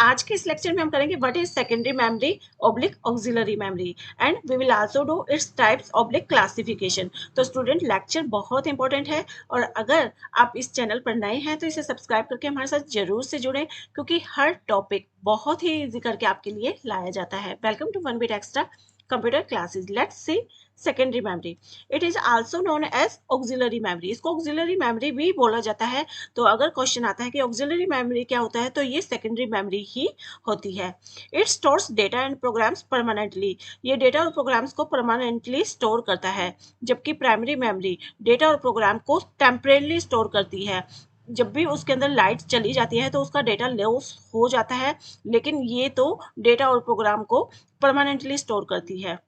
आज के इस लेक्चर में हम करेंगे what is secondary memory oblique auxiliary memory and we will also do its types oblique classification. तो स्टूडेंट लेक्चर बहुत इंपॉर्टेंट है और अगर आप इस चैनल पर नए हैं तो इसे सब्सक्राइब करके हमारे साथ जरूर से जुड़ें क्योंकि हर टॉपिक बहुत ही इजी करके आपके लिए लाया जाता है। Welcome to one beat extra computer classes. Let's see secondary memory. It is also known as auxiliary memory. इसको ऑक्सिलरी मेमोरी भी बोला जाता है। तो अगर क्वेश्चन आता है कि ऑक्सिलरी मेमोरी क्या होता है तो ये सेकेंडरी मेमोरी ही होती है। It stores data and programs permanently. ये डेटा और प्रोग्राम्स को परमानेंटली स्टोर करता है, जबकि प्राइमरी मेमोरी डेटा और प्रोग्राम को टेम्परेली स्टोर करती है। जब भी उसके अंदर लाइट चली जाती है तो उसका डेटा लॉस हो जाता है, लेकिन ये तो डेटा और प्रोग्राम को परमानेंटली स्टोर करती है।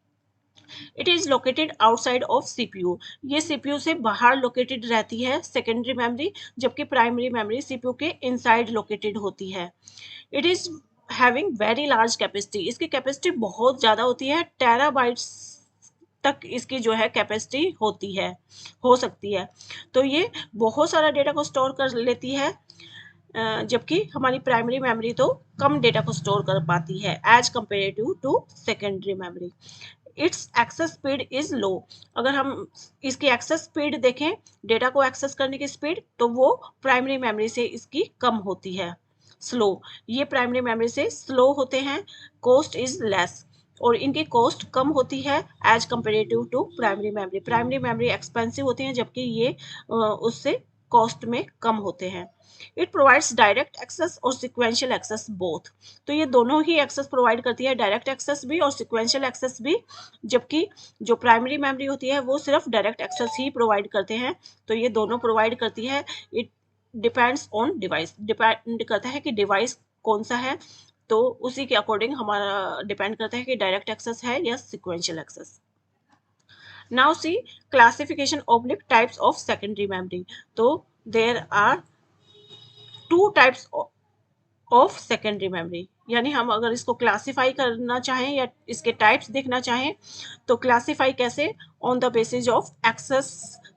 It is located outside of CPU. ये सीपीयू से बाहर लोकेटेड रहती है सेकेंडरी मेमोरी, जबकि प्राइमरी मेमोरी सीपीयू के इनसाइड लोकेटेड होती है। It is having very large capacity. इसकी कैपेसिटी बहुत ज़्यादा होती है, टेराबाइट्स तक इसकी जो है कैपेसिटी होती है, हो सकती है। तो ये बहुत सारा डेटा को स्टोर कर लेती है, जबकि हमारी प्राइमरी मेमोरी तो कम डेटा को स्टोर कर पाती है as comparative to secondary memory. Its access speed is low. अगर हम इसकी एक्सेस स्पीड देखें, डेटा को एक्सेस करने की स्पीड, तो वो प्राइमरी मेमोरी से इसकी कम होती है, स्लो। ये प्राइमरी मेमोरी से स्लो होते हैं। कॉस्ट इज लेस, और इनकी कॉस्ट कम होती है as comparative to primary memory. Primary memory expensive होती हैं, जबकि ये उससे कॉस्ट में कम होते हैं। इट प्रोवाइड्स डायरेक्ट एक्सेस और सिक्वेंशियल एक्सेस बोथ। तो ये दोनों ही एक्सेस प्रोवाइड करती है, डायरेक्ट एक्सेस भी और सिक्वेंशियल एक्सेस भी, जबकि जो प्राइमरी मेमोरी होती है वो सिर्फ डायरेक्ट एक्सेस ही प्रोवाइड करते हैं। तो ये दोनों प्रोवाइड करती है। It depends on device, depend करता है कि डिवाइस कौन सा है, तो उसी के अकॉर्डिंग हमारा डिपेंड करता है कि डायरेक्ट एक्सेस है या sequential access. Now see classification oblique types of secondary memory. तो there are two types of secondary memory. यानी हम अगर इसको क्लासिफाई करना चाहें या इसके टाइप्स देखना चाहें तो क्लासिफाई कैसे, on the basis of access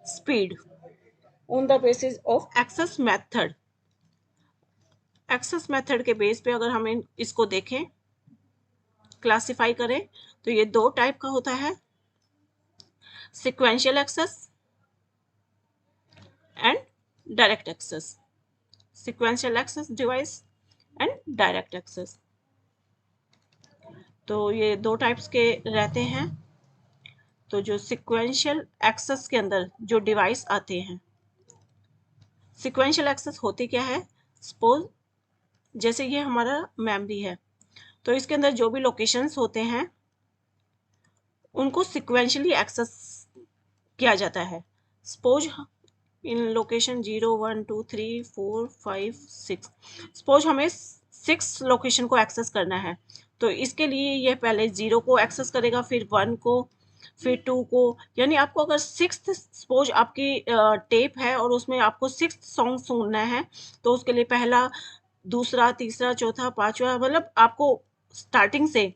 speed, on the basis of access method. Access method के बेस पे अगर हम इसको देखें, क्लासिफाई करें, तो ये दो टाइप का होता है, sequential access and direct access. Sequential access device and direct access. तो ये दो टाइप्स के रहते हैं। तो जो सिक्वेंशियल एक्सेस के अंदर जो डिवाइस आते हैं, सिक्वेंशियल एक्सेस होती क्या है, सपोज जैसे ये हमारा मेमोरी है, तो इसके अंदर जो भी लोकेशंस होते हैं उनको सिक्वेंशियली एक्सेस किया जाता है। सपोज इन लोकेशन 0 1 2 3 4 5 6, सपोज हमें 6 लोकेशन को एक्सेस करना है, तो इसके लिए ये पहले 0 को एक्सेस करेगा, फिर 1 को, फिर 2 को। यानी आपको अगर 6th, सपोज आपकी टेप है और उसमें आपको 6th सॉन्ग सुनना है, तो उसके लिए पहला, दूसरा, तीसरा, चौथा, पांचवा, मतलब आपको स्टार्टिंग से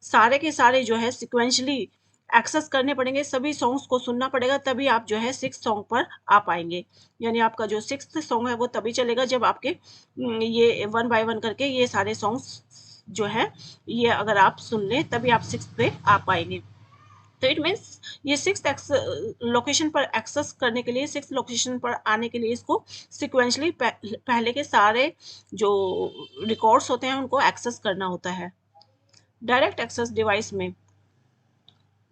सारे के सारे जो है सिक्वेंशली एक्सेस करने पड़ेंगे, सभी सॉन्ग्स को सुनना पड़ेगा, तभी आप जो है 6 सॉन्ग पर आ पाएंगे। यानी आपका जो 6th सॉन्ग है वो तभी चलेगा जब आपके ये 1 बाय 1 करके ये सारे सॉन्ग्स जो है ये अगर आप सुन लें तभी आप 6th पे आ पाएंगे। तो इट मीन्स ये 6th लोकेशन पर एक्सेस करने के लिए, 6th लोकेशन पर आने के लिए इसको सिक्वेंशली पहले के सारे जो रिकॉर्ड्स होते हैं उनको एक्सेस करना होता है। डायरेक्ट एक्सेस डिवाइस में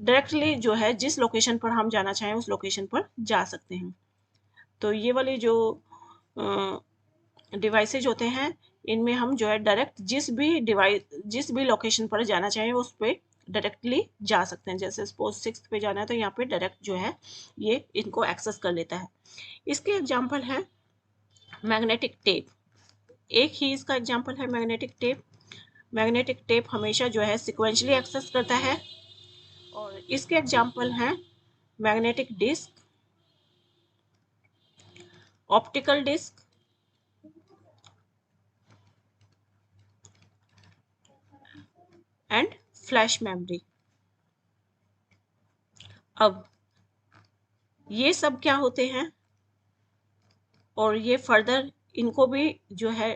डायरेक्टली जो है जिस लोकेशन पर हम जाना चाहें उस लोकेशन पर जा सकते हैं। तो ये वाली जो डिवाइसेज होते हैं इनमें हम जो है डायरेक्ट जिस भी लोकेशन पर जाना चाहें उस पर डायरेक्टली जा सकते हैं। जैसे सपोज 6th पे जाना है तो यहाँ पे डायरेक्ट जो है ये इनको एक्सेस कर लेता है। इसके एग्जाम्पल है मैग्नेटिक टेप। एक ही इसका एग्जाम्पल है मैग्नेटिक टेप। मैग्नेटिक टेप हमेशा जो है सिक्वेंशली एक्सेस करता है। और इसके एग्जाम्पल हैं magnetic disk, optical disk, and flash memory. अब ये सब क्या होते हैं और ये फर्दर इनको भी जो है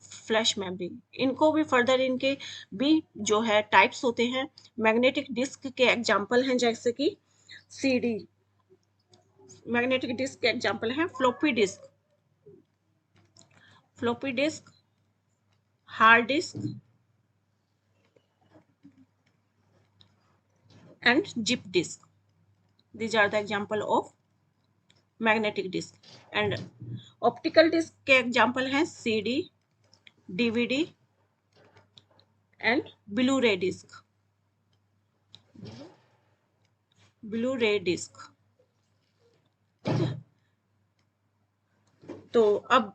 फ्लैश मेमोरी। इनको भी फर्दर इनके भी जो है टाइप्स होते हैं। मैग्नेटिक डिस्क के एग्जांपल हैं जैसे कि सीडी। मैग्नेटिक डिस्क के एग्जांपल हैं floppy disk, hard disk and zip disk. These are the example of magnetic disk. And optical disk के example हैं CD, DVD and Blu-ray disk. Blu-ray disk. तो अब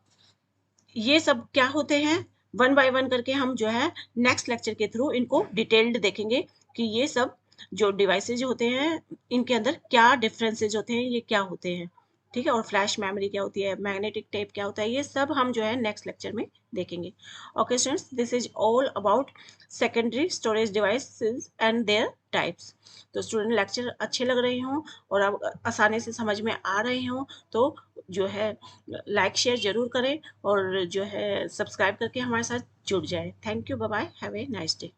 ये सब क्या होते हैं, वन बाय वन करके हम जो है नेक्स्ट लेक्चर के थ्रू इनको डिटेल्ड देखेंगे कि ये सब जो डिवाइसेज होते हैं इनके अंदर क्या डिफरेंसेज होते हैं, ये क्या होते हैं, ठीक है। और फ्लैश मेमोरी क्या होती है, मैग्नेटिक टेप क्या होता है, ये सब हम जो है नेक्स्ट लेक्चर में देखेंगे। Okay students, this is all about secondary storage devices and there types. तो स्टूडेंट लेक्चर अच्छे लग रहे हों और अब आसानी से समझ में आ रहे हों तो जो है लाइक शेयर जरूर करें और जो है सब्सक्राइब करके हमारे साथ जुड़ जाए। Thank you, bye bye, have a nice day.